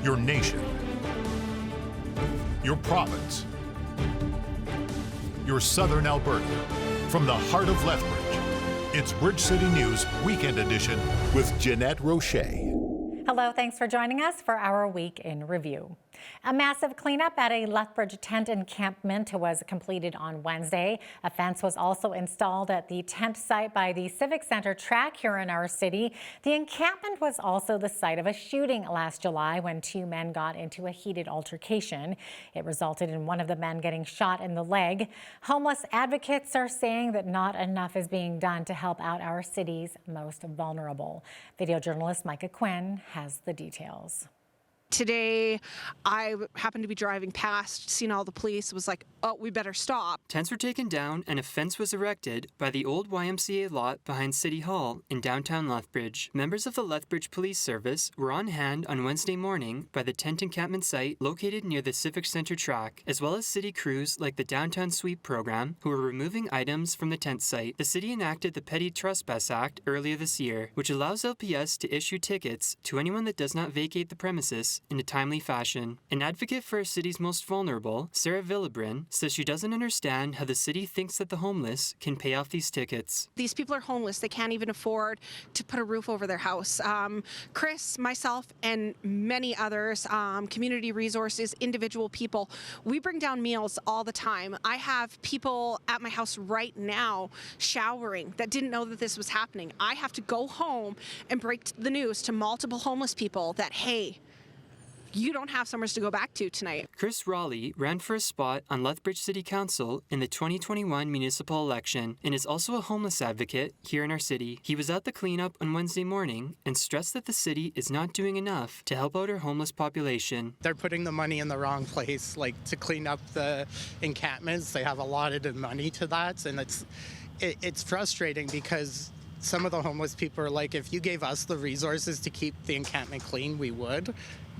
your nation, your province, your southern Alberta. From the heart of Lethbridge, it's Bridge City News Weekend Edition with Jeanette Roche. Hello, thanks for joining us for our Week in Review. A massive cleanup at a Lethbridge tent encampment was completed on Wednesday. A fence was also installed at the tent site by the Civic Center track here in our city. The encampment was also the site of a shooting last July when two men got into a heated altercation. It resulted in one of the men getting shot in the leg. Homeless advocates are saying that not enough is being done to help out our city's most vulnerable. Video journalist Micah Quinn has the details. Today, I happened to be driving past, seen all the police, was like, oh, we better stop. Tents were taken down and a fence was erected by the old YMCA lot behind City Hall in downtown Lethbridge. Members of the Lethbridge Police Service were on hand on Wednesday morning by the tent encampment site located near the Civic Center track, as well as city crews like the Downtown Sweep program who were removing items from the tent site. The city enacted the Petty Trespass Act earlier this year, which allows LPS to issue tickets to anyone that does not vacate the premises in a timely fashion. An advocate for our city's most vulnerable, Sarah Villebrin, says she doesn't understand how the city thinks that the homeless can pay off these tickets. These people are homeless. They can't even afford to put a roof over their house. Chris, myself, and many others, community resources, individual people, we bring down meals all the time. I have people at my house right now showering that didn't know that this was happening. I have to go home and break the news to multiple homeless people that, hey, you don't have somewhere to go back to tonight. Chris Raleigh ran for a spot on Lethbridge City Council in the 2021 municipal election and is also a homeless advocate here in our city. He was at the cleanup on Wednesday morning and stressed that the city is not doing enough to help out our homeless population. They're putting the money in the wrong place, like to clean up the encampments. They have allotted the money to that, and it's frustrating because some of the homeless people are like, if you gave us the resources to keep the encampment clean, we would.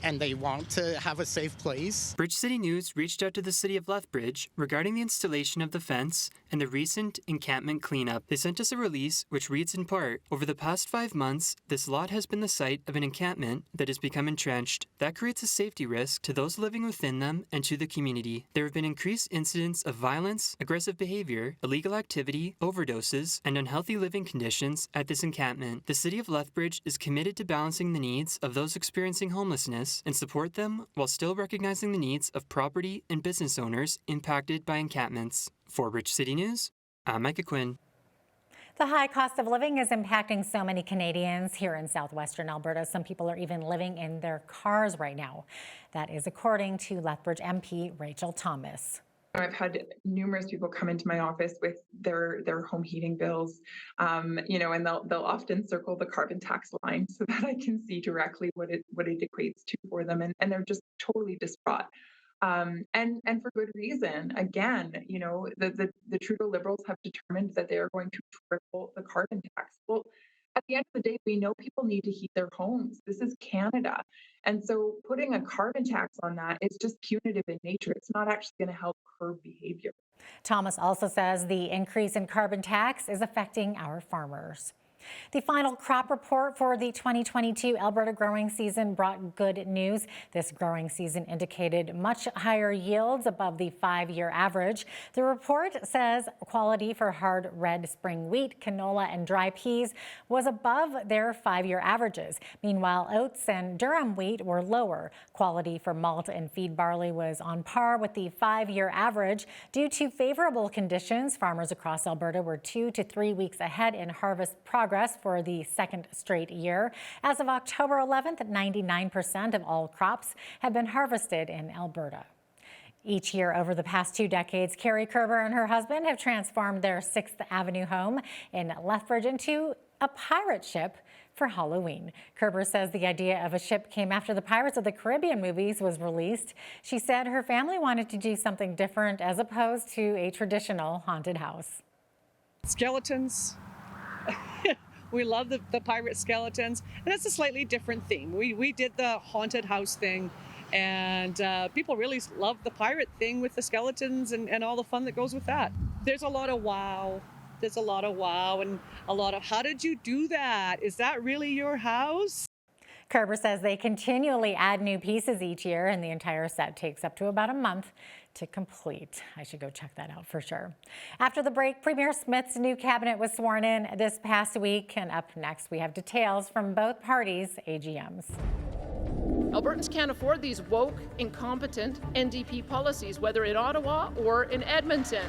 And they want to have a safe place. Bridge City News reached out to the city of Lethbridge regarding the installation of the fence and the recent encampment cleanup. They sent us a release which reads in part, over the past 5 months, this lot has been the site of an encampment that has become entrenched. That creates a safety risk to those living within them and to the community. There have been increased incidents of violence, aggressive behavior, illegal activity, overdoses, and unhealthy living conditions at this encampment. The city of Lethbridge is committed to balancing the needs of those experiencing homelessness and support them while still recognizing the needs of property and business owners impacted by encampments. For Bridge City News, I'm Micah Quinn. The high cost of living is impacting so many Canadians here in southwestern Alberta. Some people are even living in their cars right now. That is according to Lethbridge MP Rachel Thomas. I've had numerous people come into my office with their home heating bills, and they'll often circle the carbon tax line so that I can see directly what it equates to for them, and they're just totally distraught, and for good reason. Again, the Trudeau Liberals have determined that they are going to triple the carbon tax. Well, at the end of the day, we know people need to heat their homes. This is Canada. And so putting a carbon tax on that is just punitive in nature. It's not actually going to help curb behavior. Thomas also says the increase in carbon tax is affecting our farmers. The final crop report for the 2022 Alberta growing season brought good news. This growing season indicated much higher yields above the 5-year average. The report says quality for hard red spring wheat, canola, and dry peas was above their 5-year averages. Meanwhile, oats and durum wheat were lower. Quality for malt and feed barley was on par with the 5-year average. Due to favorable conditions, farmers across Alberta were 2 to 3 weeks ahead in harvest progress for the second straight year. As of October 11th, 99% of all crops have been harvested in Alberta. Each year over the past 2 decades, Carrie Kerber and her husband have transformed their 6th Avenue home in Lethbridge into a pirate ship for Halloween. Kerber says the idea of a ship came after the Pirates of the Caribbean movies was released. She said her family wanted to do something different as opposed to a traditional haunted house. Skeletons. We love the pirate skeletons, and that's a slightly different theme. We did the haunted house thing, and people really love the pirate thing with the skeletons and all the fun that goes with that. There's a lot of wow. There's a lot of wow and a lot of, how did you do that? Is that really your house? Kerber says they continually add new pieces each year, and the entire set takes up to about a month to complete. I should go check that out for sure. After the break, Premier Smith's new cabinet was sworn in this past week, and up next we have details from both parties' AGMs. Albertans can't afford these woke, incompetent NDP policies, whether in Ottawa or in Edmonton.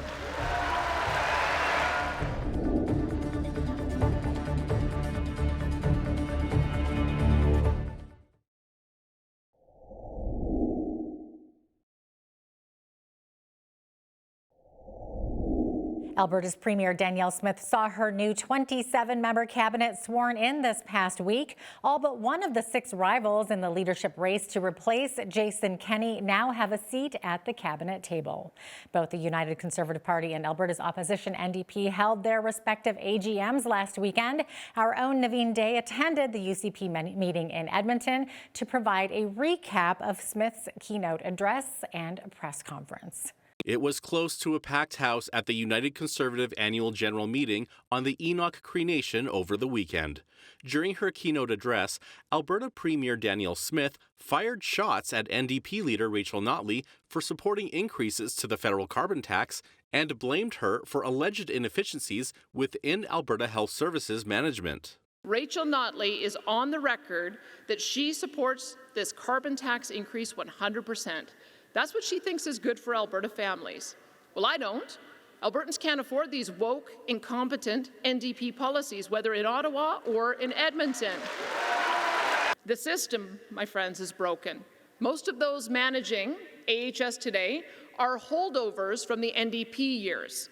Alberta's Premier Danielle Smith saw her new 27-member cabinet sworn in this past week. All but one of the 6 rivals in the leadership race to replace Jason Kenney now have a seat at the cabinet table. Both the United Conservative Party and Alberta's opposition NDP held their respective AGMs last weekend. Our own Naveen Day attended the UCP meeting in Edmonton to provide a recap of Smith's keynote address and press conference. It was close to a packed house at the United Conservative Annual General Meeting on the Enoch Cree Nation over the weekend. During her keynote address, Alberta Premier Danielle Smith fired shots at NDP leader Rachel Notley for supporting increases to the federal carbon tax and blamed her for alleged inefficiencies within Alberta Health Services management. Rachel Notley is on the record that she supports this carbon tax increase 100%. That's what she thinks is good for Alberta families. Well, I don't. Albertans can't afford these woke, incompetent NDP policies, whether in Ottawa or in Edmonton. The system, my friends, is broken. Most of those managing AHS today are holdovers from the NDP years.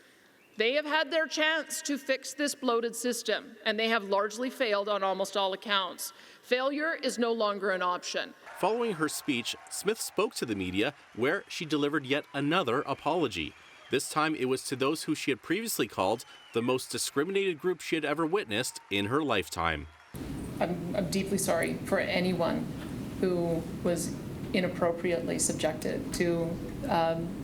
They have had their chance to fix this bloated system, and they have largely failed on almost all accounts. Failure is no longer an option. Following her speech, Smith spoke to the media, where she delivered yet another apology. This time it was to those who she had previously called the most discriminated group she had ever witnessed in her lifetime. I'm deeply sorry for anyone who was inappropriately subjected to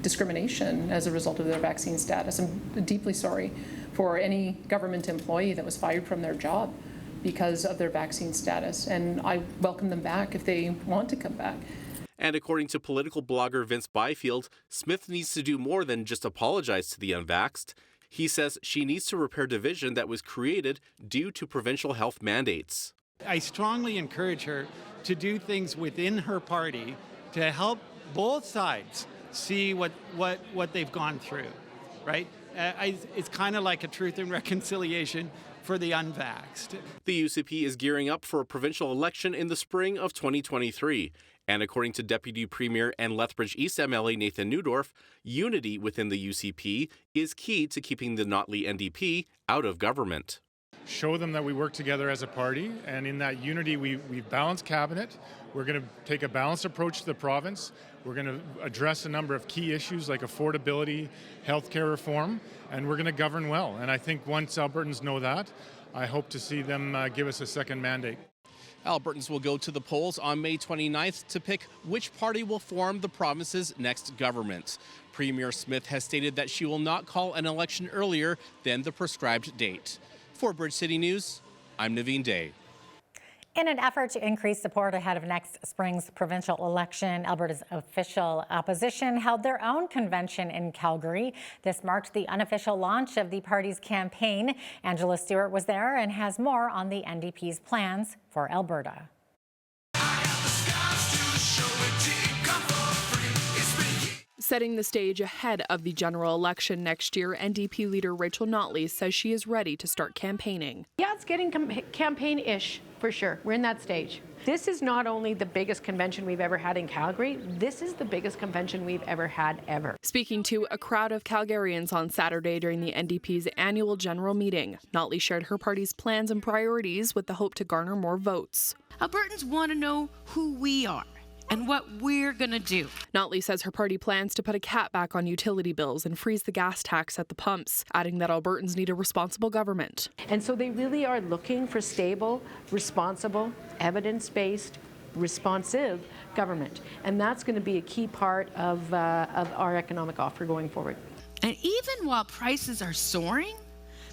discrimination as a result of their vaccine status. I'm deeply sorry for any government employee that was fired from their job because of their vaccine status, and I welcome them back if they want to come back. And according to political blogger Vince Byfield, Smith needs to do more than just apologize to the unvaxxed. He says she needs to repair division that was created due to provincial health mandates. I strongly encourage her to do things within her party to help both sides see what they've gone through, right? It's kind of like a truth and reconciliation for the unvaxxed. The UCP is gearing up for a provincial election in the spring of 2023. And according to Deputy Premier and Lethbridge East MLA Nathan Newdorf, unity within the UCP is key to keeping the Notley NDP out of government. Show them that we work together as a party, and in that unity we balance cabinet. We're going to take a balanced approach to the province. We're going to address a number of key issues like affordability, healthcare reform, and we're going to govern well. And I think once Albertans know that, I hope to see them give us a second mandate. Albertans will go to the polls on May 29th to pick which party will form the province's next government. Premier Smith has stated that she will not call an election earlier than the prescribed date. For Bridge City News, I'm Naveen Day. In an effort to increase support ahead of next spring's provincial election, Alberta's official opposition held their own convention in Calgary. This marked the unofficial launch of the party's campaign. Angela Stewart was there and has more on the NDP's plans for Alberta. Setting the stage ahead of the general election next year, NDP leader Rachel Notley says she is ready to start campaigning. Yeah, it's getting campaign-ish for sure. We're in that stage. This is not only the biggest convention we've ever had in Calgary, this is the biggest convention we've ever had ever. Speaking to a crowd of Calgarians on Saturday during the NDP's annual general meeting, Notley shared her party's plans and priorities with the hope to garner more votes. Albertans want to know who we are and what we're going to do. Notley says her party plans to put a cap back on utility bills and freeze the gas tax at the pumps, adding that Albertans need a responsible government. And so they really are looking for stable, responsible, evidence-based, responsive government. And that's going to be a key part of our economic offer going forward. And even while prices are soaring,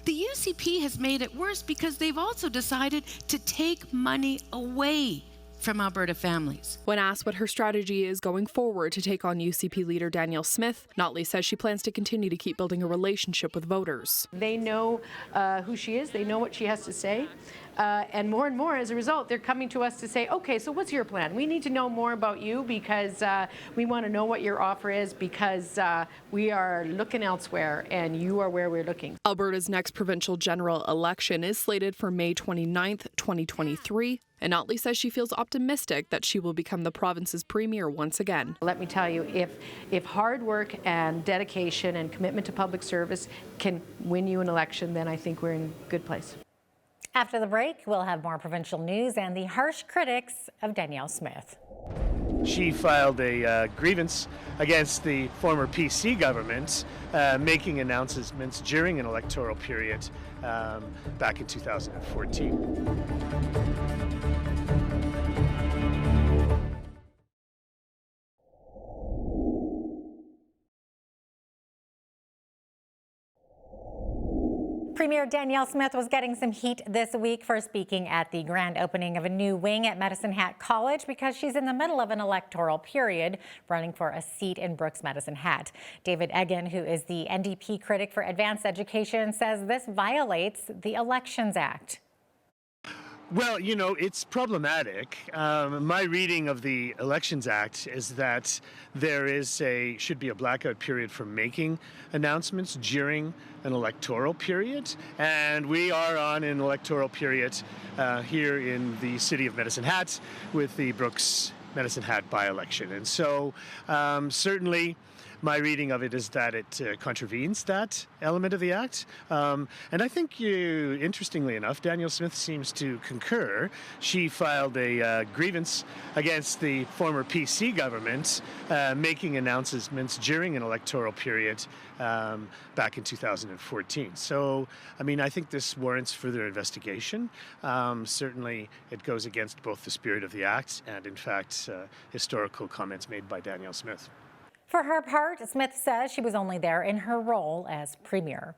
the UCP has made it worse because they've also decided to take money away from Alberta families. When asked what her strategy is going forward to take on UCP leader Danielle Smith, Notley says she plans to continue to keep building a relationship with voters. They know who she is, they know what she has to say, and more as a result, they're coming to us to say, okay, so what's your plan? We need to know more about you because we want to know what your offer is because we are looking elsewhere and you are where we're looking. Alberta's next provincial general election is slated for May 29th, 2023. And Notley says she feels optimistic that she will become the province's premier once again. Let me tell you, if hard work and dedication and commitment to public service can win you an election, then I think we're in a good place. After the break, we'll have more provincial news and the harsh critics of Danielle Smith. She filed a grievance against the former PC government, making announcements during an electoral period back in 2014. Premier Danielle Smith was getting some heat this week for speaking at the grand opening of a new wing at Medicine Hat College because she's in the middle of an electoral period running for a seat in Brooks Medicine Hat. David Eggen, who is the NDP critic for advanced education, says this violates the Elections Act. Well, you know, it's problematic. My reading of the Elections Act is that there should be a blackout period for making announcements during an electoral period. And we are on an electoral period here in the city of Medicine Hat with the Brooks Medicine Hat by-election. And so certainly my reading of it is that it contravenes that element of the Act. And I think interestingly enough, Danielle Smith seems to concur. She filed a grievance against the former PC government, making announcements during an electoral period back in 2014. So, I mean, I think this warrants further investigation. Certainly, it goes against both the spirit of the Act and, in fact, historical comments made by Danielle Smith. For her part, Smith says she was only there in her role as premier.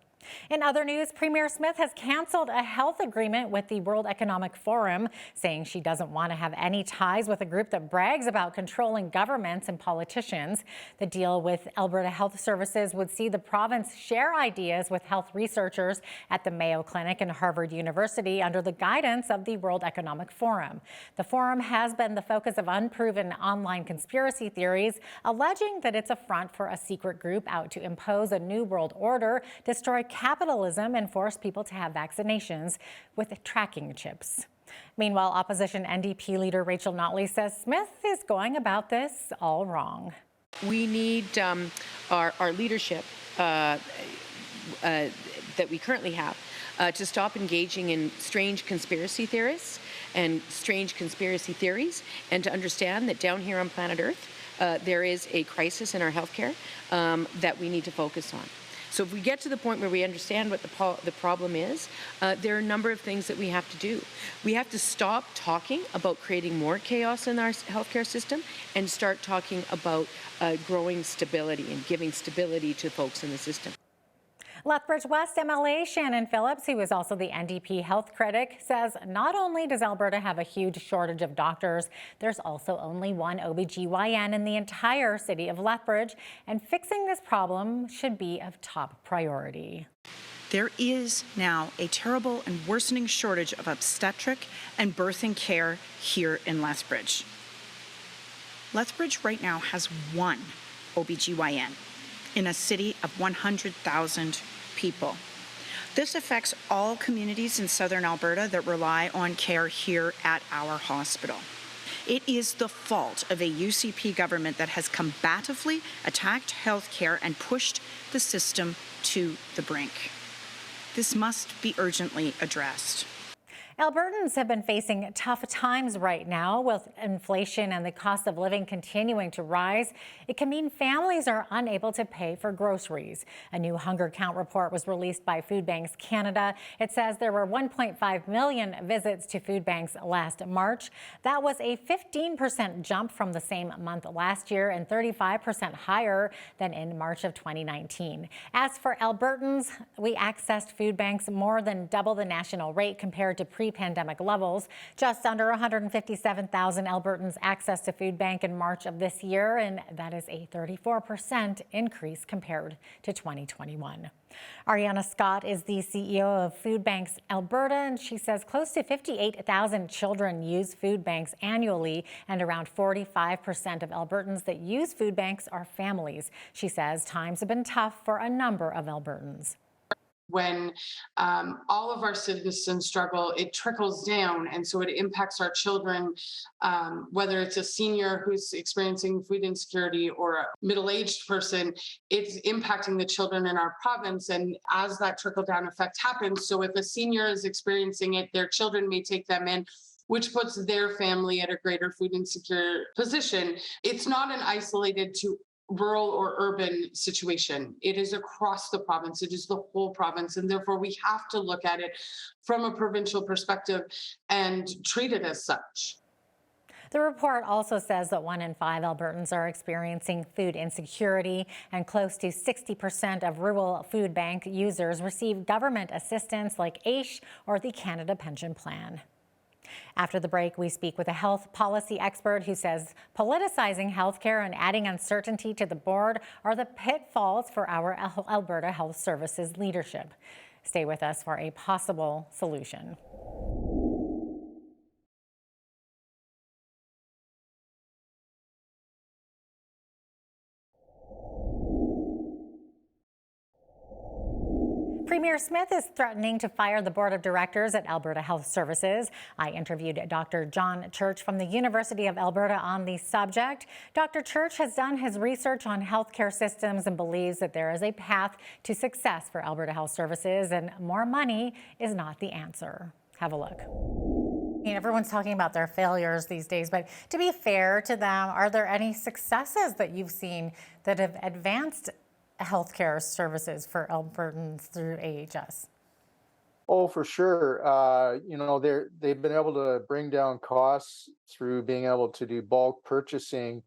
In other news, Premier Smith has canceled a health agreement with the World Economic Forum, saying she doesn't want to have any ties with a group that brags about controlling governments and politicians. The deal with Alberta Health Services would see the province share ideas with health researchers at the Mayo Clinic and Harvard University under the guidance of the World Economic Forum. The forum has been the focus of unproven online conspiracy theories, alleging that it's a front for a secret group out to impose a new world order, destroy capitalism, and force people to have vaccinations with tracking chips. Meanwhile, opposition NDP leader Rachel Notley says Smith is going about this all wrong. We need our leadership that we currently have to stop engaging in strange conspiracy theorists and strange conspiracy theories, and to understand that down here on planet Earth, there is a crisis in our healthcare that we need to focus on. So if we get to the point where we understand what the problem is, there are a number of things that we have to do. We have to stop talking about creating more chaos in our healthcare system and start talking about growing stability and giving stability to folks in the system. Lethbridge West MLA Shannon Phillips, who is also the NDP health critic, says not only does Alberta have a huge shortage of doctors, there's also only one OBGYN in the entire city of Lethbridge, and fixing this problem should be of top priority. There is now a terrible and worsening shortage of obstetric and birthing care here in Lethbridge. Lethbridge right now has one OBGYN in a city of 100,000 people. This affects all communities in southern Alberta that rely on care here at our hospital. It is the fault of a UCP government that has combatively attacked healthcare and pushed the system to the brink. This must be urgently addressed. Albertans have been facing tough times right now with inflation and the cost of living continuing to rise. It can mean families are unable to pay for groceries. A new hunger count report was released by Food Banks Canada. It says there were 1.5 million visits to food banks last March. That was a 15% jump from the same month last year and 35% higher than in March of 2019. As for Albertans, we accessed food banks more than double the national rate compared to pre-pandemic levels. Just under 157,000 Albertans accessed a food bank in March of this year, and that is a 34% increase compared to 2021. Ariana Scott is the CEO of Food Banks Alberta, and she says close to 58,000 children use food banks annually, and around 45% of Albertans that use food banks are families. She says times have been tough for a number of Albertans. When all of our citizens struggle, it trickles down, and so it impacts our children, whether it's a senior who's experiencing food insecurity or a middle-aged person. It's impacting the children in our province, and as that trickle-down effect happens, so if a senior is experiencing it, their children may take them in, which puts their family at a greater food insecure position. It's not an isolated to rural or urban situation. It is across the province. It is the whole province. And therefore, we have to look at it from a provincial perspective and treat it as such. The report also says that 1 in 5 Albertans are experiencing food insecurity, and close to 60% of rural food bank users receive government assistance like AISH or the Canada Pension Plan. After the break, we speak with a health policy expert who says politicizing healthcare and adding uncertainty to the board are the pitfalls for our Alberta Health Services leadership. Stay with us for a possible solution. Premier Smith is threatening to fire the board of directors at Alberta Health Services. I interviewed Dr. John Church from the University of Alberta on the subject. Dr. Church has done his research on healthcare systems and believes that there is a path to success for Alberta Health Services, and more money is not the answer. Have a look. Everyone's talking about their failures these days, but to be fair to them, are there any successes that you've seen that have advanced healthcare services for Albertans through AHS? Oh, for sure. They've been able to bring down costs through being able to do bulk purchasing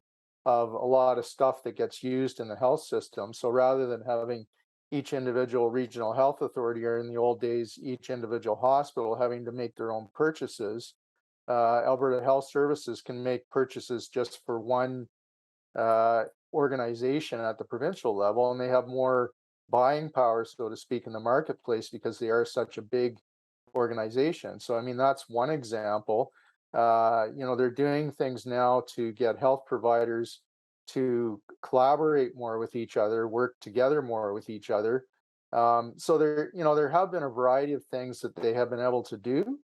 of a lot of stuff that gets used in the health system. So rather than having each individual regional health authority, or in the old days, each individual hospital having to make their own purchases, Alberta Health Services can make purchases just for one organization at the provincial level, and they have more buying power, so to speak, in the marketplace because they are such a big organization. So, I mean, that's one example. They're doing things now to get health providers to collaborate more with each other, work together more with each other. So there have been a variety of things that they have been able to do,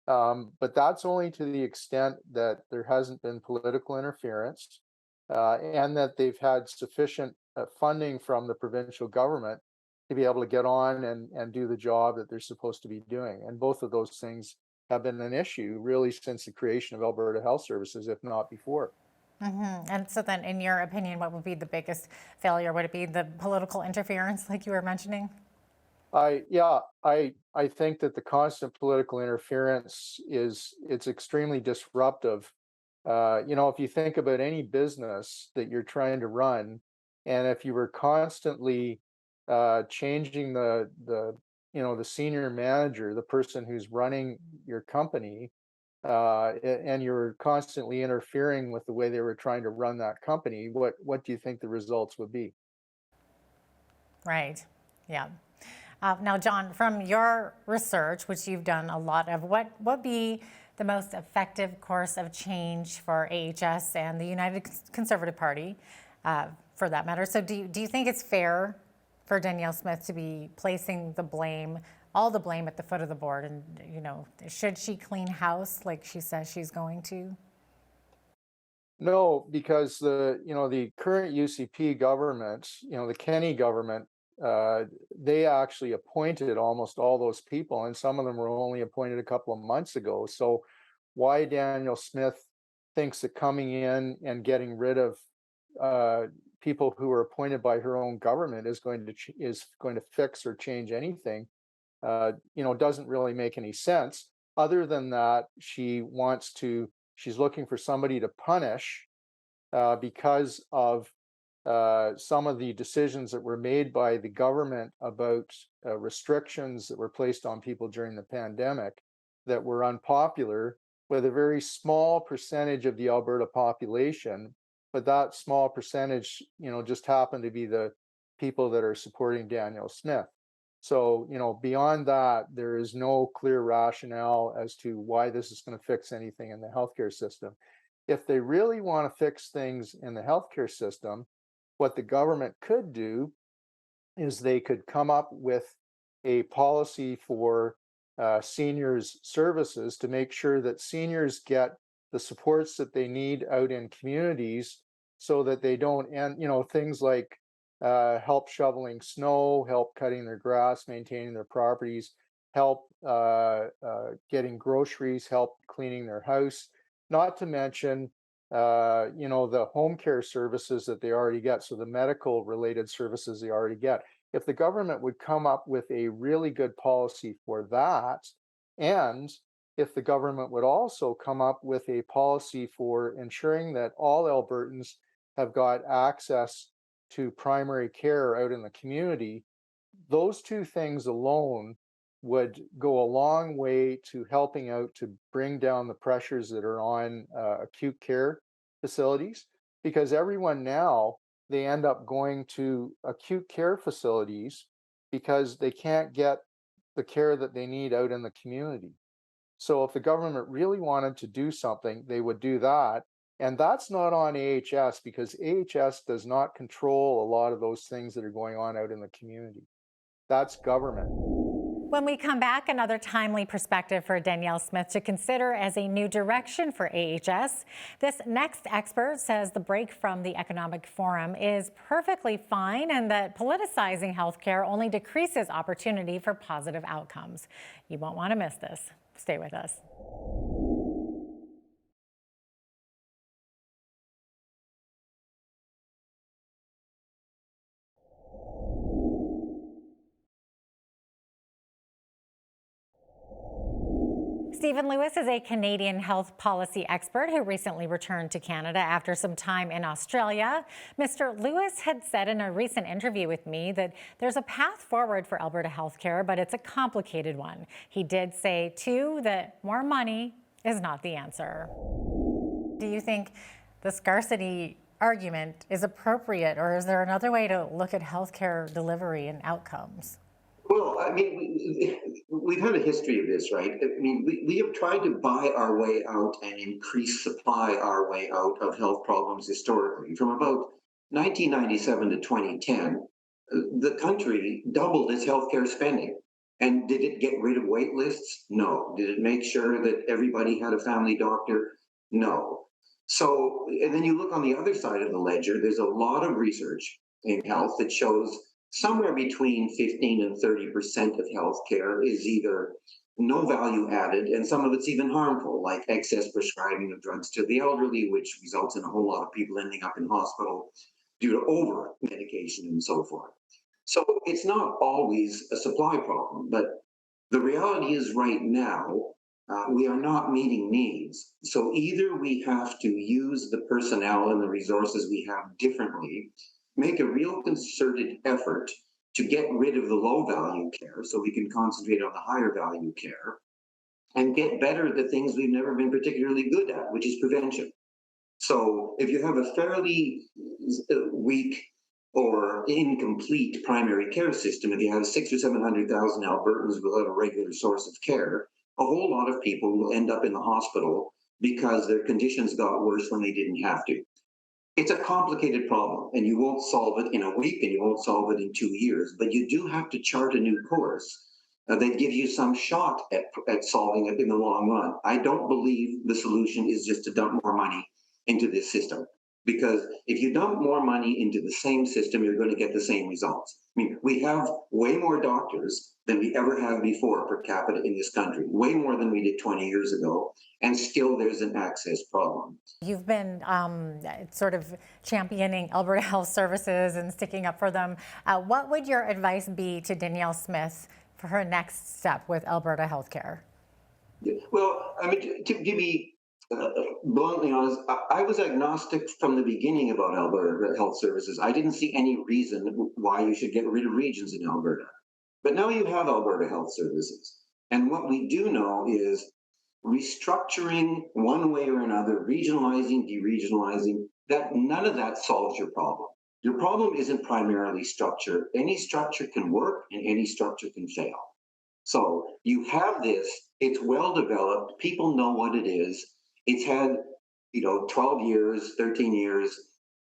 but that's only to the extent that there hasn't been political interference. And that they've had sufficient funding from the provincial government to be able to get on and do the job that they're supposed to be doing. And both of those things have been an issue really since the creation of Alberta Health Services, if not before. Mm-hmm. And so then, in your opinion, what would be the biggest failure? Would it be the political interference like you were mentioning? I think that the constant political interference it's extremely disruptive. If you think about any business that you're trying to run, and if you were constantly changing the senior manager, the person who's running your company, and you're constantly interfering with the way they were trying to run that company, what do you think the results would be? Right. Yeah. Now, John, from your research, which you've done a lot of, what would be the most effective course of change for AHS and the United Conservative Party, for that matter? So do you think it's fair for Danielle Smith to be placing all the blame at the foot of the board? And, should she clean house like she says she's going to? No, because the current UCP government, the Kenney government, they actually appointed almost all those people, and some of them were only appointed a couple of months ago. So why Danielle Smith thinks that coming in and getting rid of people who were appointed by her own government is going to fix or change anything, doesn't really make any sense. Other than that, she's looking for somebody to punish because of some of the decisions that were made by the government about restrictions that were placed on people during the pandemic. that were unpopular with a very small percentage of the Alberta population, but that small percentage, just happened to be the people that are supporting Danielle Smith. So, beyond that, there is no clear rationale as to why this is going to fix anything in the healthcare system. If they really want to fix things in the healthcare system, what the government could do is they could come up with a policy for seniors services to make sure that seniors get the supports that they need out in communities so that they don't end, things like help shoveling snow, help cutting their grass, maintaining their properties, help getting groceries, help cleaning their house, not to mention the home care services that they already get, so the medical related services they already get. If the government would come up with a really good policy for that, and if the government would also come up with a policy for ensuring that all Albertans have got access to primary care out in the community, those two things alone would go a long way to helping out to bring down the pressures that are on acute care facilities, because everyone now, they end up going to acute care facilities because they can't get the care that they need out in the community. So if the government really wanted to do something, they would do that. And that's not on AHS, because AHS does not control a lot of those things that are going on out in the community. That's government. When we come back, another timely perspective for Danielle Smith to consider as a new direction for AHS. This next expert says the break from the Economic Forum is perfectly fine and that politicizing healthcare only decreases opportunity for positive outcomes. You won't want to miss this. Stay with us. Stephen Lewis is a Canadian health policy expert who recently returned to Canada after some time in Australia. Mr. Lewis had said in a recent interview with me that there's a path forward for Alberta healthcare, but it's a complicated one. He did say, too, that more money is not the answer. Do you think the scarcity argument is appropriate, or is there another way to look at healthcare delivery and outcomes? Well, I mean, we've had a history of this, right? I mean, we have tried to buy our way out and increase supply our way out of health problems historically. From about 1997 to 2010, the country doubled its healthcare spending. And did it get rid of wait lists? No. Did it make sure that everybody had a family doctor? No. So, and then you look on the other side of the ledger, there's a lot of research in health that shows somewhere between 15 and 30% of healthcare is either no value added, and some of it's even harmful, like excess prescribing of drugs to the elderly, which results in a whole lot of people ending up in hospital due to over medication and so forth. So it's not always a supply problem, but the reality is right now, we are not meeting needs. So either we have to use the personnel and the resources we have differently, make a real concerted effort to get rid of the low value care so we can concentrate on the higher value care and get better at the things we've never been particularly good at, which is prevention. So if you have a fairly weak or incomplete primary care system, if you have 600,000 or 700,000 Albertans without a regular source of care, a whole lot of people will end up in the hospital because their conditions got worse when they didn't have to. It's a complicated problem, and you won't solve it in a week, and you won't solve it in 2 years, but you do have to chart a new course that gives you some shot at solving it in the long run. I don't believe the solution is just to dump more money into this system, because if you dump more money into the same system, you're going to get the same results. I mean, we have way more doctors than we ever have before per capita in this country, way more than we did 20 years ago, and still there's an access problem. You've been sort of championing Alberta Health Services and sticking up for them. What would your advice be to Danielle Smith for her next step with Alberta Healthcare? Well, I mean, to be bluntly honest, I was agnostic from the beginning about Alberta Health Services. I didn't see any reason why you should get rid of regions in Alberta. But now you have Alberta Health Services. And what we do know is restructuring one way or another, regionalizing, deregionalizing, that none of that solves your problem. Your problem isn't primarily structure. Any structure can work and any structure can fail. So you have this, it's well developed, people know what it is. It's had, 12 years, 13 years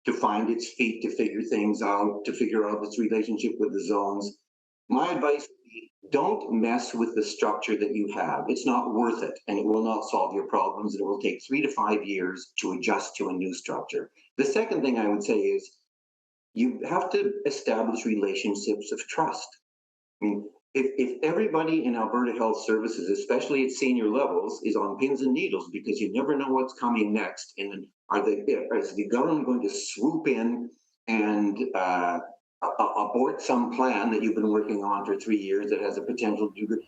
to find its feet, to figure things out, to figure out its relationship with the zones. My advice would be, don't mess with the structure that you have. It's not worth it, and it will not solve your problems. It will take 3 to 5 years to adjust to a new structure. The second thing I would say is, you have to establish relationships of trust. I mean, if everybody in Alberta Health Services, especially at senior levels, is on pins and needles because you never know what's coming next, and is the government going to swoop in and abort some plan that you've been working on for 3 years that has a potential to do good?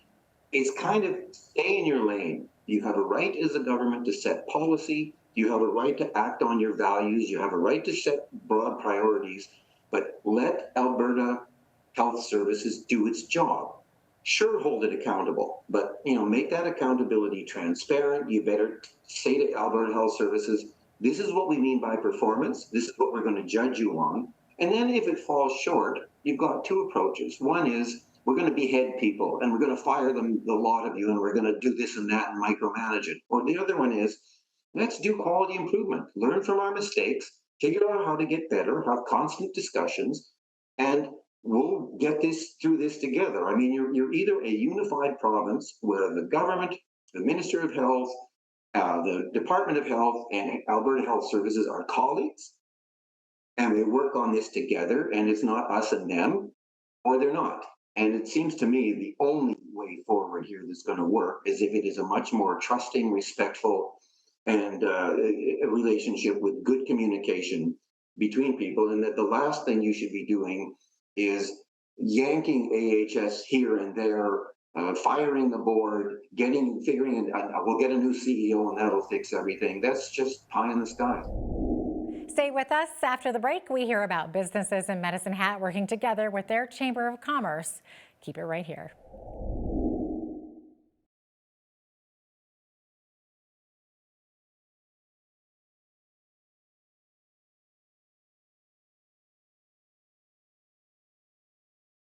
It's kind of stay in your lane. You have a right as a government to set policy. You have a right to act on your values. You have a right to set broad priorities, but let Alberta Health Services do its job. Sure, hold it accountable, but make that accountability transparent. You better say to Alberta Health Services, this is what we mean by performance. This is what we're going to judge you on. And then if it falls short, you've got two approaches. One is, we're going to behead people and we're going to fire them, the lot of you, and we're going to do this and that and micromanage it. Or the other one is, let's do quality improvement, learn from our mistakes, figure out how to get better, have constant discussions, and we'll get through this together. I mean, you're either a unified province where the government, the Minister of Health, the Department of Health, and Alberta Health Services are colleagues, and they work on this together, and it's not us and them, or they're not. And it seems to me the only way forward here that's going to work is if it is a much more trusting, respectful, and a relationship with good communication between people, and that the last thing you should be doing is yanking AHS here and there, firing the board, figuring, we'll get a new CEO and that'll fix everything. That's just pie in the sky. Stay with us. After the break, we hear about businesses in Medicine Hat working together with their Chamber of Commerce. Keep it right here.